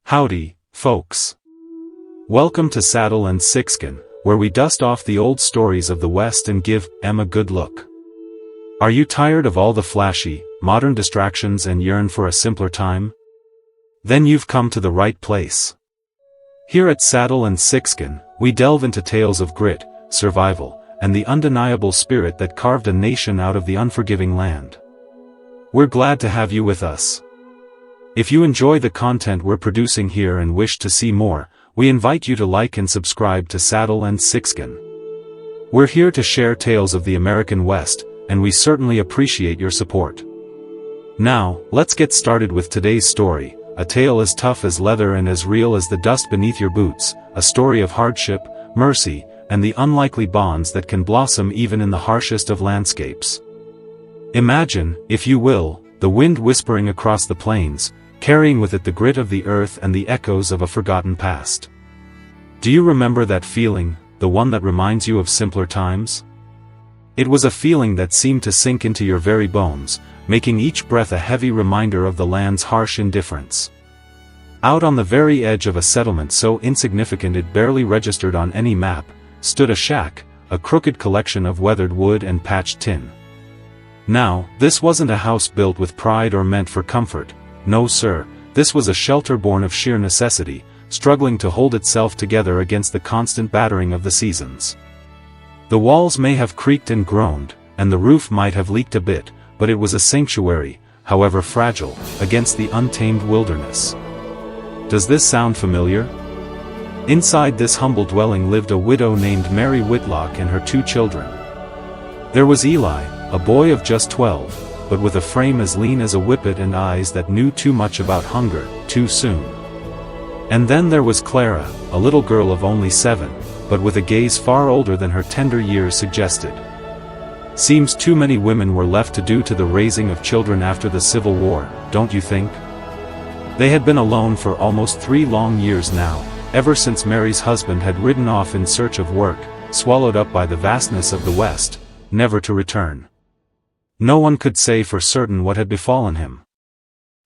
Howdy, folks. Welcome to Saddle and Sixskin, where we dust off the old stories of the West and give them a good look. Are you tired of all the flashy, modern distractions and yearn for a simpler time? Then you've come to the right place. Here at Saddle and Sixskin, we delve into tales of grit, survival, and the undeniable spirit that carved a nation out of the unforgiving land. We're glad to have you with us. If you enjoy the content we're producing here and wish to see more, we invite you to like and subscribe to Saddle and Sixskin. We're here to share tales of the American West, and we certainly appreciate your support. Now, let's get started with today's story, a tale as tough as leather and as real as the dust beneath your boots, a story of hardship, mercy, and the unlikely bonds that can blossom even in the harshest of landscapes. Imagine, if you will, the wind whispering across the plains, carrying with it the grit of the earth and the echoes of a forgotten past. Do you remember that feeling, the one that reminds you of simpler times? It was a feeling that seemed to sink into your very bones, making each breath a heavy reminder of the land's harsh indifference. Out on the very edge of a settlement so insignificant it barely registered on any map, stood a shack, a crooked collection of weathered wood and patched tin. Now, this wasn't a house built with pride or meant for comfort. No sir, this was a shelter born of sheer necessity, struggling to hold itself together against the constant battering of the seasons. The walls may have creaked and groaned, and the roof might have leaked a bit, but it was a sanctuary, however fragile, against the untamed wilderness. Does this sound familiar? Inside this humble dwelling lived a widow named Mary Whitlock and her 2 children. There was Eli, a boy of just 12, but with a frame as lean as a whippet and eyes that knew too much about hunger, too soon. And then there was Clara, a little girl of only 7, but with a gaze far older than her tender years suggested. Seems too many women were left to do to the raising of children after the Civil War, don't you think? They had been alone for almost 3 long years now, ever since Mary's husband had ridden off in search of work, swallowed up by the vastness of the West, never to return. No one could say for certain what had befallen him.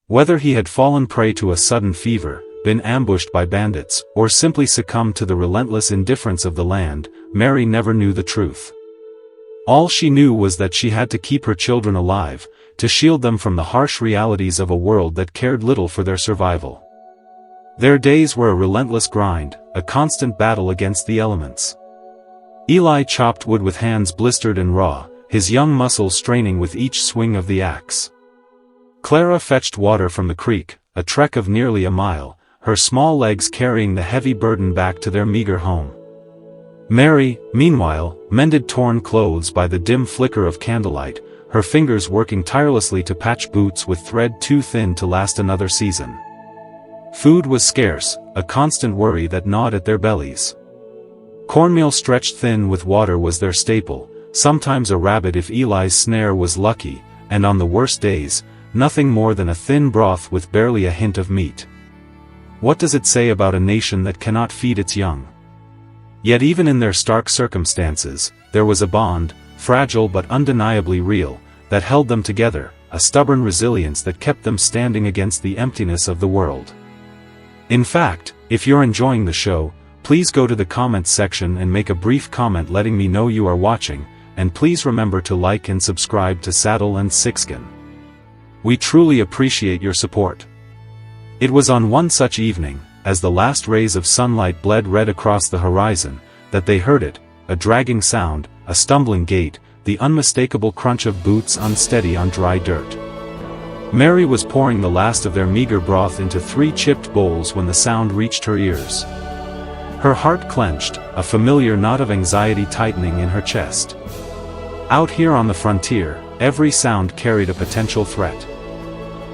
Whether he had fallen prey to a sudden fever, been ambushed by bandits, or simply succumbed to the relentless indifference of the land, Mary never knew the truth. All she knew was that she had to keep her children alive, to shield them from the harsh realities of a world that cared little for their survival. Their days were a relentless grind, a constant battle against the elements. Eli chopped wood with hands blistered and raw, his young muscles straining with each swing of the axe. Clara fetched water from the creek, a trek of nearly a mile, her small legs carrying the heavy burden back to their meager home. Mary, meanwhile, mended torn clothes by the dim flicker of candlelight, her fingers working tirelessly to patch boots with thread too thin to last another season. Food was scarce, a constant worry that gnawed at their bellies. Cornmeal stretched thin with water was their staple, sometimes a rabbit if Eli's snare was lucky, and on the worst days, nothing more than a thin broth with barely a hint of meat. What does it say about a nation that cannot feed its young? Yet even in their stark circumstances, there was a bond, fragile but undeniably real, that held them together, a stubborn resilience that kept them standing against the emptiness of the world. In fact, if you're enjoying the show, please go to the comments section and make a brief comment letting me know you are watching, and please remember to like and subscribe to Saddle and Sixskin. We truly appreciate your support. It was on one such evening, as the last rays of sunlight bled red across the horizon, that they heard it, a dragging sound, a stumbling gait, the unmistakable crunch of boots unsteady on dry dirt. Mary was pouring the last of their meager broth into 3 chipped bowls when the sound reached her ears. Her heart clenched, a familiar knot of anxiety tightening in her chest. Out here on the frontier, every sound carried a potential threat.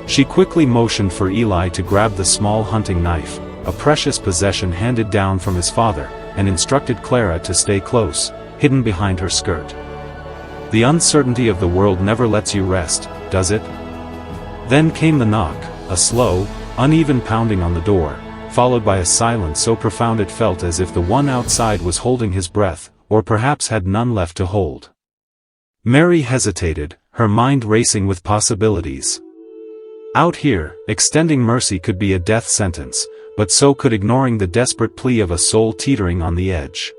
She quickly motioned for Eli to grab the small hunting knife, a precious possession handed down from his father, and instructed Clara to stay close, hidden behind her skirt. The uncertainty of the world never lets you rest, does it? Then came the knock, a slow, uneven pounding on the door, followed by a silence so profound it felt as if the one outside was holding his breath, or perhaps had none left to hold. Mary hesitated, her mind racing with possibilities. Out here, extending mercy could be a death sentence, but so could ignoring the desperate plea of a soul teetering on the edge.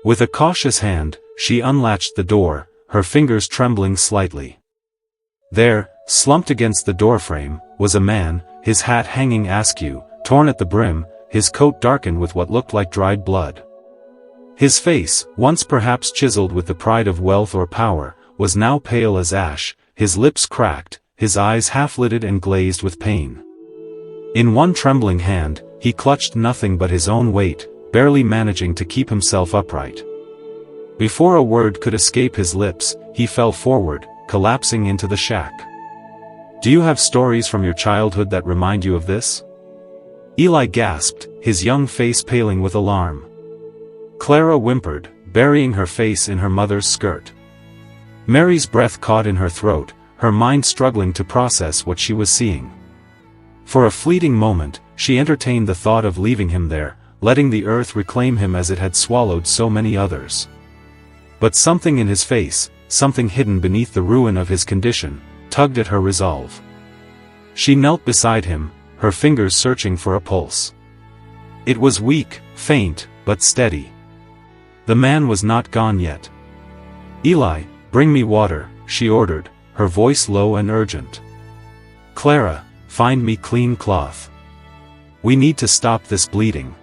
With a cautious hand, she unlatched the door, her fingers trembling slightly. There, slumped against the doorframe, was a man, his hat hanging askew, torn at the brim, his coat darkened with what looked like dried blood. His face, once perhaps chiseled with the pride of wealth or power, was now pale as ash, his lips cracked, his eyes half-lidded and glazed with pain. In one trembling hand, he clutched nothing but his own weight, barely managing to keep himself upright. Before a word could escape his lips, he fell forward, collapsing into the shack. "Do you have stories from your childhood that remind you of this?" Eli gasped, his young face paling with alarm. Clara whimpered, burying her face in her mother's skirt. Mary's breath caught in her throat, her mind struggling to process what she was seeing. For a fleeting moment, she entertained the thought of leaving him there, letting the earth reclaim him as it had swallowed so many others. But something in his face, something hidden beneath the ruin of his condition, tugged at her resolve. She knelt beside him, her fingers searching for a pulse. It was weak, faint, but steady. The man was not gone yet. "Eli, bring me water," she ordered, her voice low and urgent. "Clara, find me clean cloth. We need to stop this bleeding."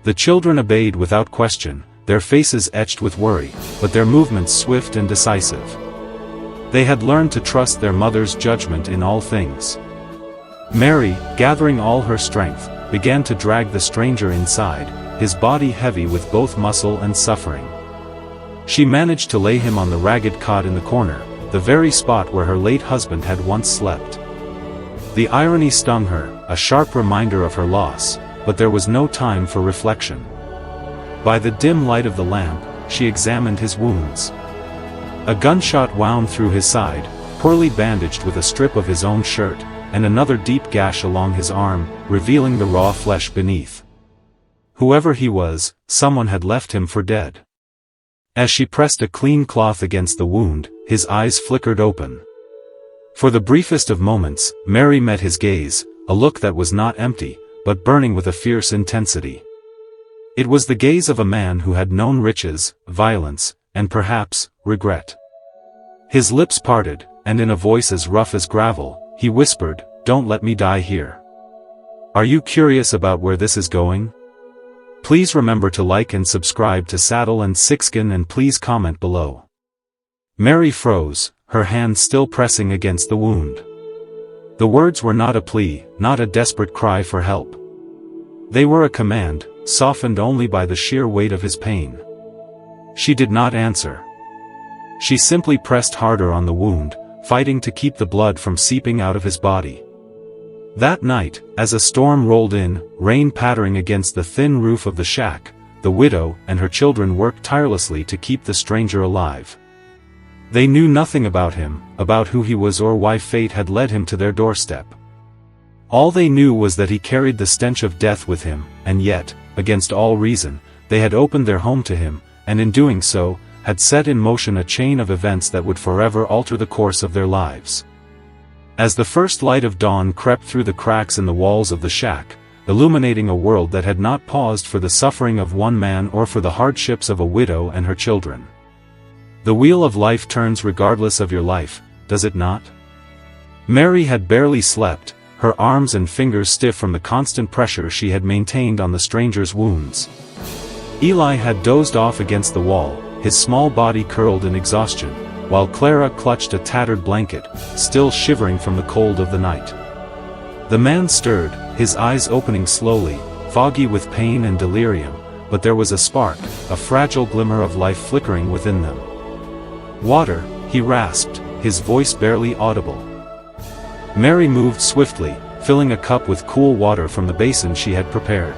The children obeyed without question, their faces etched with worry, but their movements swift and decisive. They had learned to trust their mother's judgment in all things. Mary, gathering all her strength, began to drag the stranger inside, his body heavy with both muscle and suffering. She managed to lay him on the ragged cot in the corner, the very spot where her late husband had once slept. The irony stung her, a sharp reminder of her loss, but there was no time for reflection. By the dim light of the lamp, she examined his wounds. A gunshot wound through his side, poorly bandaged with a strip of his own shirt, and another deep gash along his arm, revealing the raw flesh beneath. Whoever he was, someone had left him for dead. As she pressed a clean cloth against the wound, his eyes flickered open. For the briefest of moments, Mary met his gaze, a look that was not empty, but burning with a fierce intensity. It was the gaze of a man who had known riches, violence, and perhaps, regret. His lips parted, and in a voice as rough as gravel, he whispered, "Don't let me die here. Are you curious about where this is going? Please remember to like and subscribe to Saddle and Sixkin and please comment below." Mary froze, her hand still pressing against the wound. The words were not a plea, not a desperate cry for help. They were a command, softened only by the sheer weight of his pain. She did not answer. She simply pressed harder on the wound, fighting to keep the blood from seeping out of his body. That night, as a storm rolled in, rain pattering against the thin roof of the shack, the widow and her children worked tirelessly to keep the stranger alive. They knew nothing about him, about who he was or why fate had led him to their doorstep. All they knew was that he carried the stench of death with him, and yet, against all reason, they had opened their home to him, and in doing so, had set in motion a chain of events that would forever alter the course of their lives. As the first light of dawn crept through the cracks in the walls of the shack, illuminating a world that had not paused for the suffering of one man or for the hardships of a widow and her children. The wheel of life turns regardless of your life, does it not? Mary had barely slept, her arms and fingers stiff from the constant pressure she had maintained on the stranger's wounds. Eli had dozed off against the wall, his small body curled in exhaustion, while Clara clutched a tattered blanket, still shivering from the cold of the night. The man stirred, his eyes opening slowly, foggy with pain and delirium, but there was a spark, a fragile glimmer of life flickering within them. "Water," he rasped, his voice barely audible. Mary moved swiftly, filling a cup with cool water from the basin she had prepared.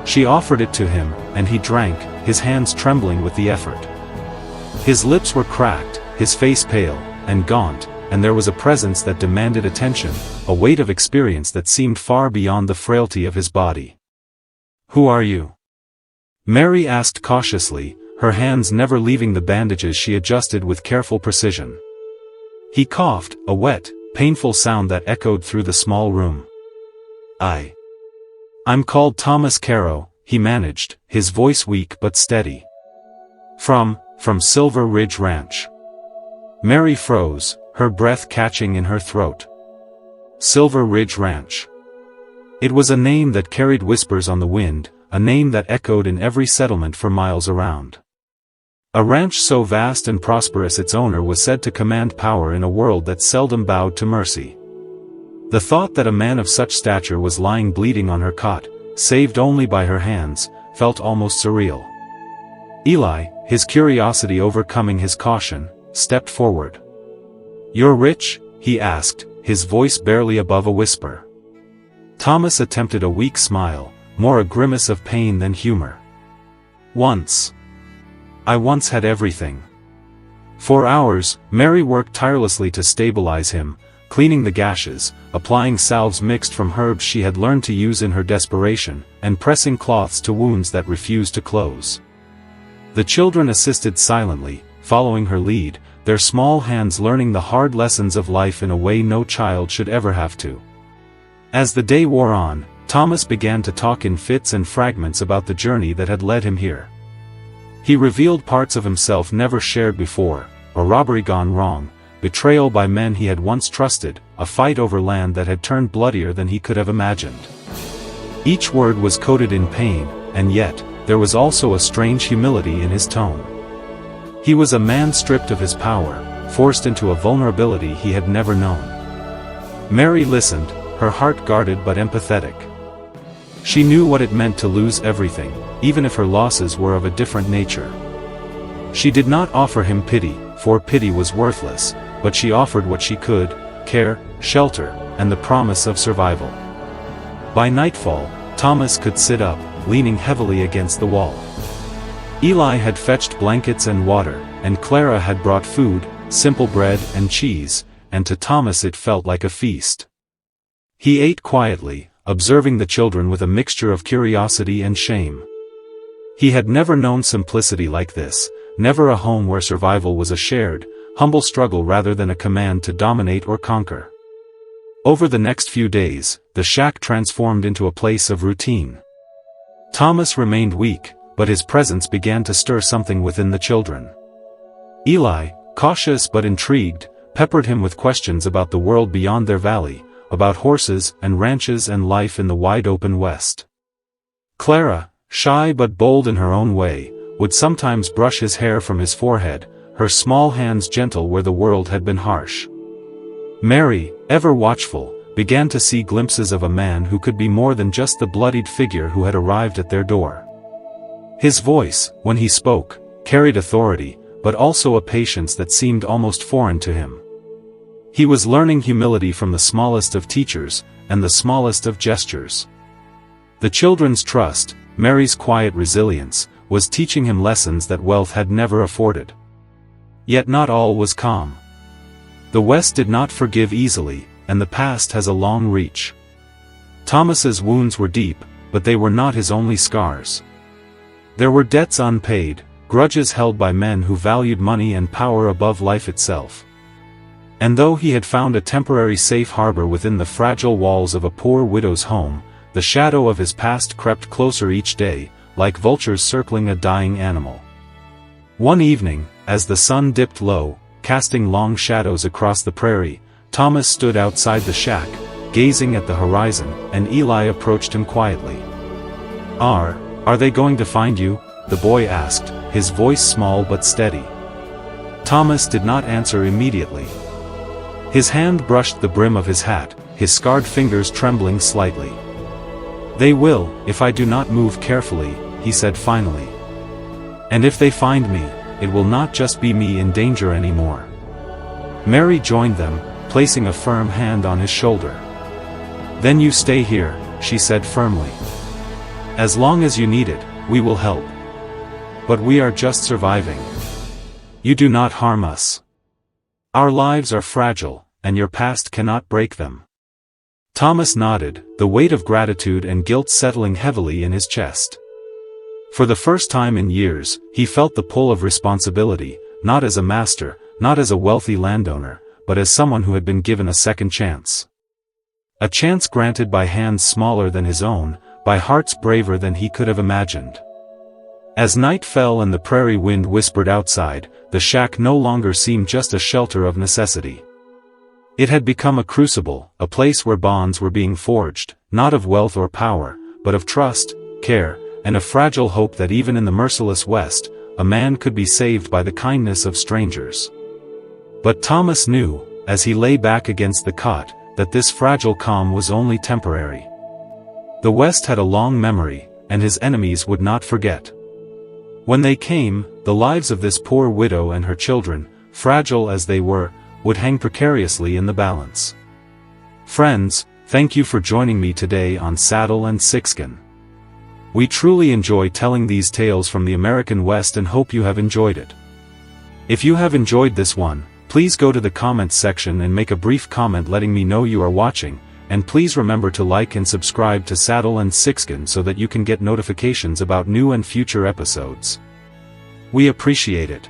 She offered it to him, and he drank, his hands trembling with the effort. His lips were cracked, his face pale, and gaunt, and there was a presence that demanded attention, a weight of experience that seemed far beyond the frailty of his body. "Who are you?" Mary asked cautiously, her hands never leaving the bandages she adjusted with careful precision. He coughed, a wet, painful sound that echoed through the small room. "I "I'm called Thomas Caro," he managed, his voice weak but steady. From Silver Ridge Ranch." Mary froze, her breath catching in her throat. Silver Ridge Ranch. It was a name that carried whispers on the wind, a name that echoed in every settlement for miles around. A ranch so vast and prosperous its owner was said to command power in a world that seldom bowed to mercy. The thought that a man of such stature was lying bleeding on her cot, saved only by her hands, felt almost surreal. Eli, his curiosity overcoming his caution, stepped forward. "You're rich?" he asked, his voice barely above a whisper. Thomas attempted a weak smile, more a grimace of pain than humor. "Once. I once had everything." For hours, Mary worked tirelessly to stabilize him, cleaning the gashes, applying salves mixed from herbs she had learned to use in her desperation, and pressing cloths to wounds that refused to close. The children assisted silently, following her lead, their small hands learning the hard lessons of life in a way no child should ever have to. As the day wore on, Thomas began to talk in fits and fragments about the journey that had led him here. He revealed parts of himself never shared before: a robbery gone wrong, betrayal by men he had once trusted, a fight over land that had turned bloodier than he could have imagined. Each word was coated in pain, and yet, there was also a strange humility in his tone. He was a man stripped of his power, forced into a vulnerability he had never known. Mary listened, her heart guarded but empathetic. She knew what it meant to lose everything, even if her losses were of a different nature. She did not offer him pity, for pity was worthless, but she offered what she could: care, shelter, and the promise of survival. By nightfall, Thomas could sit up, leaning heavily against the wall. Eli had fetched blankets and water, and Clara had brought food, simple bread and cheese, and to Thomas it felt like a feast. He ate quietly, observing the children with a mixture of curiosity and shame. He had never known simplicity like this, never a home where survival was a shared, humble struggle rather than a command to dominate or conquer. Over the next few days, the shack transformed into a place of routine. Thomas remained weak, but his presence began to stir something within the children. Eli, cautious but intrigued, peppered him with questions about the world beyond their valley, about horses and ranches and life in the wide-open West. Clara, shy but bold in her own way, would sometimes brush his hair from his forehead, her small hands gentle where the world had been harsh. Mary, ever watchful, began to see glimpses of a man who could be more than just the bloodied figure who had arrived at their door. His voice, when he spoke, carried authority, but also a patience that seemed almost foreign to him. He was learning humility from the smallest of teachers, and the smallest of gestures. The children's trust, Mary's quiet resilience, was teaching him lessons that wealth had never afforded. Yet not all was calm. The West did not forgive easily, and the past has a long reach. Thomas's wounds were deep, but they were not his only scars. There were debts unpaid, grudges held by men who valued money and power above life itself. And though he had found a temporary safe harbor within the fragile walls of a poor widow's home, the shadow of his past crept closer each day, like vultures circling a dying animal. One evening, as the sun dipped low, casting long shadows across the prairie, Thomas stood outside the shack, gazing at the horizon, and Eli approached him quietly. Are they going to find you?" the boy asked, his voice small but steady. Thomas did not answer immediately. His hand brushed the brim of his hat, his scarred fingers trembling slightly. "They will, if I do not move carefully," he said finally. "And if they find me, it will not just be me in danger anymore." Mary joined them, placing a firm hand on his shoulder. "Then you stay here," she said firmly. "As long as you need it, we will help. But we are just surviving. You do not harm us. Our lives are fragile, and your past cannot break them." Thomas nodded, the weight of gratitude and guilt settling heavily in his chest. For the first time in years, he felt the pull of responsibility, not as a master, not as a wealthy landowner, but as someone who had been given a second chance. A chance granted by hands smaller than his own, by hearts braver than he could have imagined. As night fell and the prairie wind whispered outside, the shack no longer seemed just a shelter of necessity. It had become a crucible, a place where bonds were being forged, not of wealth or power, but of trust, care, and a fragile hope that even in the merciless West, a man could be saved by the kindness of strangers. But Thomas knew, as he lay back against the cot, that this fragile calm was only temporary. The West had a long memory, and his enemies would not forget. When they came, the lives of this poor widow and her children, fragile as they were, would hang precariously in the balance. Friends, thank you for joining me today on Saddle and Sixskin. We truly enjoy telling these tales from the American West and hope you have enjoyed it. If you have enjoyed this one, please go to the comments section and make a brief comment letting me know you are watching, and please remember to like and subscribe to Saddle and Sixskin so that you can get notifications about new and future episodes. We appreciate it.